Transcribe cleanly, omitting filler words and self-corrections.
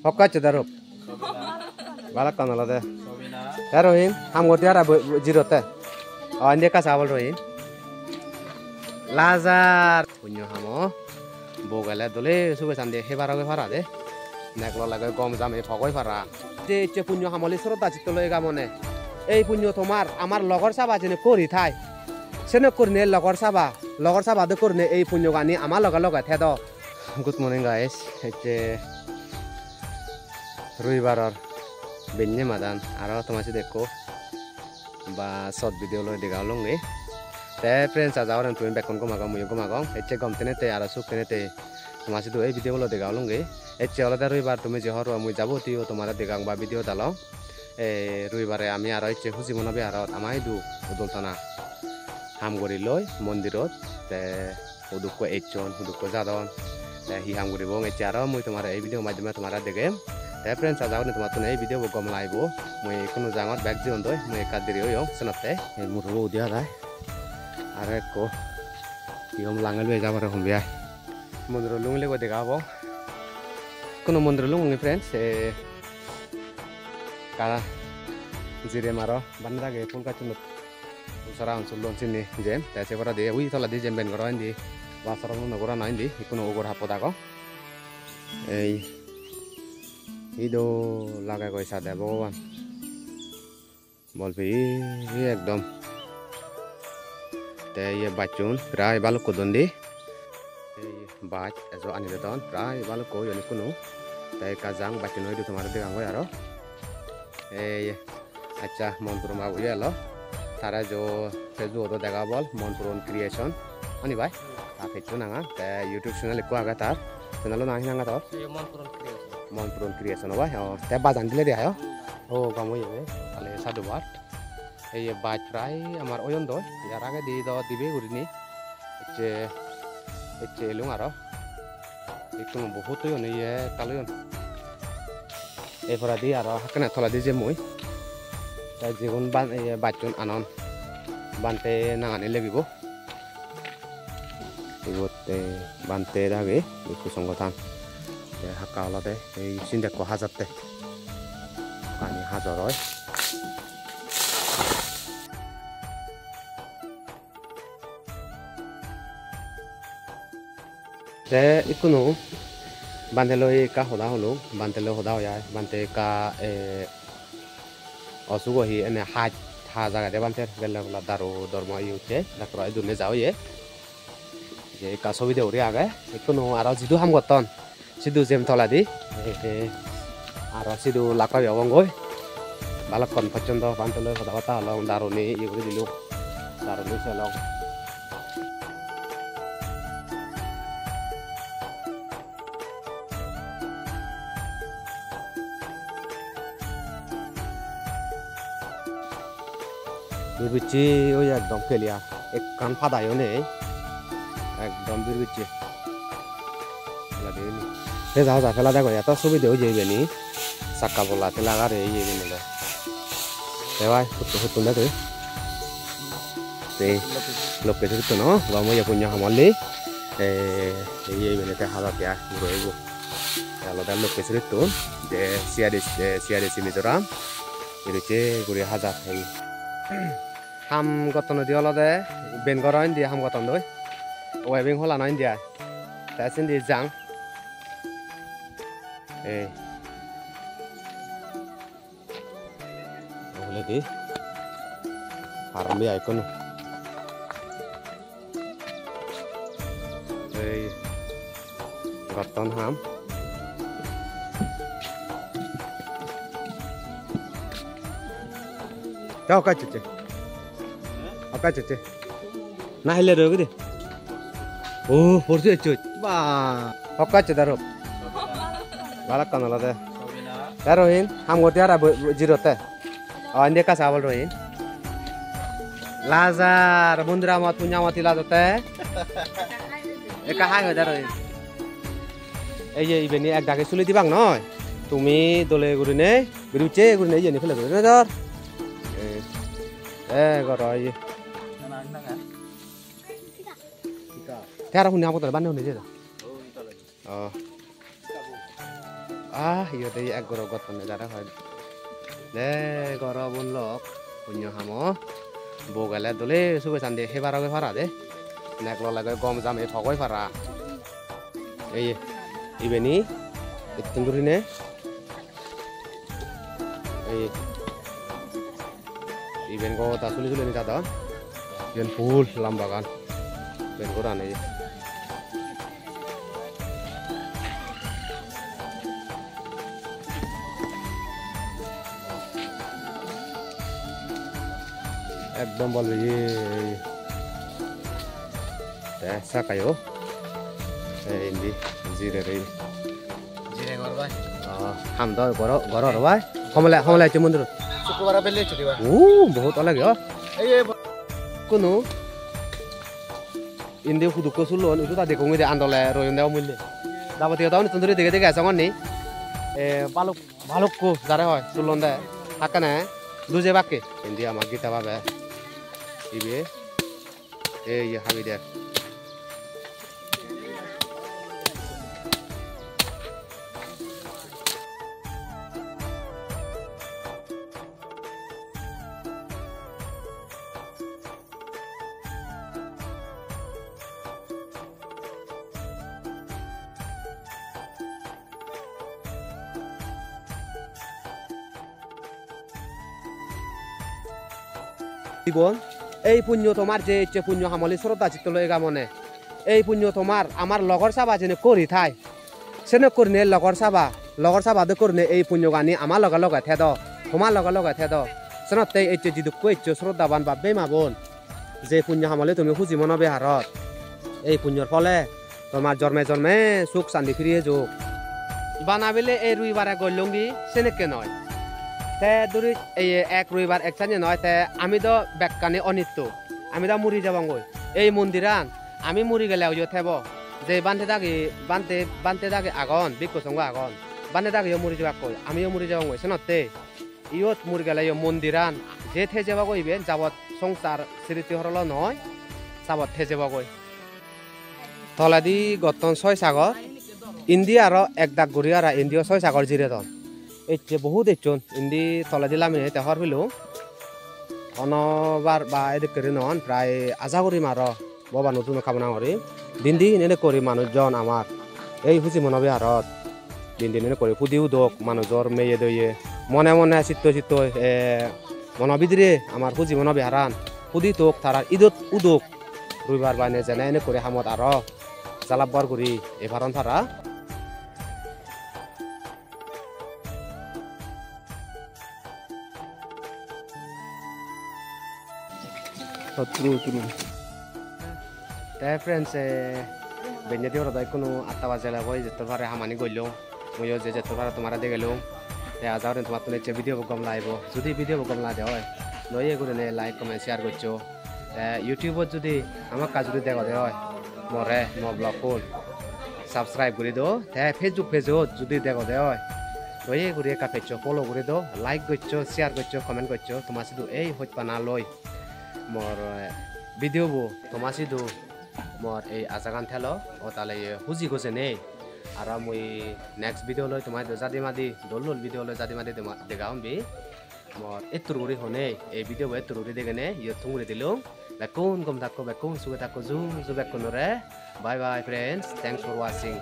Hokka cedaruk. Balak kan ala deh. Rohin, ham gor tiara zero te. Oh ini kas awal Rohin. Lazar. Punyo hamo. Bogale dole suwe sande hebara ge fara de. Neklo lage gom jame phogoi fara. Je punyo hamoli srota chitolo egamone. এই পুণ্য তোমার আমার লগর সাবা যেন করি থাই সেনে করনে লগর সাবা দে করনে এই পুণ্য গানি আমার লগা লগা the the good morning guys হচ্ছে রবিবারর বেন্যে মাদান আর তোমাসি দেখো বা শর্ট ভিডিও লই দেখাও লঙ্গে তে ফ্রেন্ডস আজাওর তুমি বেকন কো মাগাম মুয় কো মাগাম হচ্ছে গমতেনে তে আর সুকতেনে তে তোমাসি তো এই ভিডিও লই দেখাও লঙ্গে হচ্ছে অলদা রবিবার তুমি যে হর মুই যাবো তিও তোমার দেখাং বা ভিডিও দালাও রবিবারে আমি আর ইচ্ছে খুশি মনাবে আর আমাই দু উদলতনা হামগরি লই মন্দিরত তে উদুক এইজন উদুক জাদন তে হি হামগরি বং ইচ্ছে আর মুই তোমার এই ভিডিও মাধ্যমে তোমার দেখে তে ফ্রেন্ডস আজাও নি তোমার তো এই ভিডিও গম লাইবো মুই কোনো জাঙত ব্যাগ জিন দই মুই কাদিরি হইও সনতে মুরবো উদিয়া দাই আর কো কিম লাঙ্গল বে যাবার হমবিয়া মন্দির লুংলে কো দেখাবো কোনো মন্দির লুং ফ্রেন্ডস কারা জিরে মারো বান্দা গে ফুল কাচুন সারা অঞ্চল লঞ্চিনি যে তাছে করা দিয়ে উই তলা দিয়ে জেমবেন করা ইন্দি বাসরা নগরা না ইন্দি কোনো ওগর হাপদা গো এই ইদো লাগা কইসা দে ভগবান বলবি একদম তে ये বাচুন প্রায় ভালো কদন্দি এই বাচ এজো আনি দেতন প্রায় ভালো কই অনেক কোনো তাই কাজাং বাচুন হইতো তোমার দেখাং হয় আরো এই আচ্ছা মনপুর মা উইয়া লো তারা যে ফেসবুক তো দেখা বল মনপুর ক্রিয়েশন আনি ভাই তা ফেসবুক নাঙা তে ইউটিউব চ্যানেল একো আগা তার চ্যানেল নাহি নাঙা তো মনপুর ক্রিয়েশন ভাই তে বাজান দিলে দেখায় ও গামই হবে তাহলে সাধুবার এই বাজ প্রায় আমার ওজন দই যার আগে দিয়ে দেওয়া দিবে উড়িনি হচ্ছে এলুম আরো একটু বহুত ইয়ে তালুন এরপর দিয়ে আর হাকানা থলা দিয়ে যে মই তাই যেগুন বাচুন আনন বানতে নাঙানি লাগিব এগুতে বানতে আগে একটু সংগঠন হাক্কা হলাতে এই সিন্দাকো হাজারতে পানি হাজার হয় তে ইকুনো বান্ধেলো কা হদা হলো বান্ধেলো হদা হয় বান্ধে কা অসুগহি এনে হা জায়গাতে বান্ধে গেলে দারু ধর্ম ইউছে ডাক্তার দুনে যাও ইয়ে যে কা ছবি দে উড়ে আগে কোনো আর জিদু হাম গতন সিধু জেম থলা দি আর সিধু লাকাবি অবঙ্গই বালকন পর্যন্ত বান্ধেলো হদা হতা হলো দারুনি ইউরে দিলু দারুনি সেলো বিরবিচ্ছি ওই একদম ক্লিয়ার এক কান ফাদায়ও নেই একদম বিরবিচ্ছি সে যাও যা ফেলা দেখো এত সুবিধেও যাইবে নি চাক্কা বলাতে লাগারে যাইবে নিলে ভাই হুতুন দে তুই লোকে হুতুন ন গমই পুণ্য হামলি যাইবে নিতে হাজার দিয়া রইব আলাদা লোকে হুতুন যে সিয়ারেসি মিজোরাম এদিকে গুড়ি হাজার এই হাম গতন দি অলদে বেন গরাইন দি হাম গতন দই ওয়েবিং হলা নাইন দিয়া তাসিন দি জাং এই ওলে দি আরম্বি আইকন এই গতন হাম Kau kaca cek, apa cek? Nah hilir dulu deh. Oh, porsi cuy, wah, apa cek taruh? Balak kan ala deh. Taruhin, ham gor tiara zero teh. Oh, ini kas awal rohin. Lazar, mundra mat punya mati lazar teh. Eka hai nggak taruhin. Iya ini ek dake sulit bang noy. Tumi dole gurine, beruce gurine iya nih file gurine dor. Gọi theo là hun nhau có thể ban nhau này chứ Iya deh ek goro goton jara hoy de goro bunlok punyo hamo bogale dole sube sande hebara ge fara de nek lo lage gom jam e phogoi fara ei ibeni itungurine ei iben go ta suli suli ni ta yen full lambagan ben goran ei একদম বলবে ऐसा kayo ini jire re jire gor bai ham do goro ro bai homla mundur শুক্রবার বেলে ছুটি bai বহুত alag yo এই kuno inde hudu ko sulon itu tadi ko ngide andole royon dewa mulle dabati taun tunduri dege dege asongon ni baluk ko jare hoy sulon de hakane duje bakke indi amar gita babe ibe ye habi de Ibon, punyo tomar je punyo hamoli sorota chitolo ega mone. Punyo tomar amar logor saba jene kori thai. Sene korne logor saba de korne punyo gani amar loga thedo. Homar loga thedo. Senote jidu ko sorota ban babbe ma bon. Je punyo hamoli tumi huji mono be harot. Punyor fole tomar jorme suk sandi firiye jog. Banabele ruibare golongi sene ke noy. তে দূরি এক রবিবার এক চানে নয় তে আমি তো বেকানে অনিত্য আমি তো মুড়ি যাবঙ্গই এই মন্দিরান আমি মুড়ি গেলে ওই থেব যে বানতে দাগে আগন বিকুসঙ্গ আগন বানতে দাগে মুড়ি যাবা কই আমিও মুড়ি যাবঙ্গই সেনতে ইয়ত মুড়ি গেলে মন্দিরান যে থে যাবা কইবেন যাবত সংসার স্মৃতি হরল নয় যাবত থে যাবা কই তলাদি গতন 6 সাগর ইন্ডিয়ার এক দাগ গড়িয়ারা ইন্ডিয়া 6 সাগর জিরে দন এতে বহুত এচন ইন্দি তলা দিলাম তে হর হইলো অনবার বা এদিক করে নন প্রায় আজাগরি মার বাবা নতুন কামনা করি দিন এনে করি মানুষজন আমার এই হুচি মনবে হারত দিন এনে করি ফুদিও দোক মানুষর মেয়ে দইয়ে মনে চিত্ত মনবিদ্রে আমার হুচি মনবে হারান ফুদি তোক তারার ঈদত উদোক রবিবার বাইনে যেনে এনে করে হামত আর জালাববার করি এভারন তারা True. Friends, benye dia orang baik kuno atta wajah lah, boy. Jatuh hari hamani golong, moyo jatuh hari tumara de golong. Azar yang tumat tuh video bogam live, jadi video bogam live hoy. Noye guru ne like, comment, share gocho. YouTube jadi, amak kajuri de gade hoy. More, no blog pun. Subscribe guru do. Facebook jadi de gade hoy. Noye guru eka page follow guru do. Like gocho, share gocho, comment gocho. Tumasi do, hoj panaloy. Mor video bo tomasi do mor azagan thelo o tale huji gose nei ara moi next video loi tomai do jadi madi dolol video loi jadi madi degaum bi mor etururi hone video bo etururi degene yo thunguri dilung bekun gom thakko bekun suge thakko zoom bekun re bye bye friends thanks for watching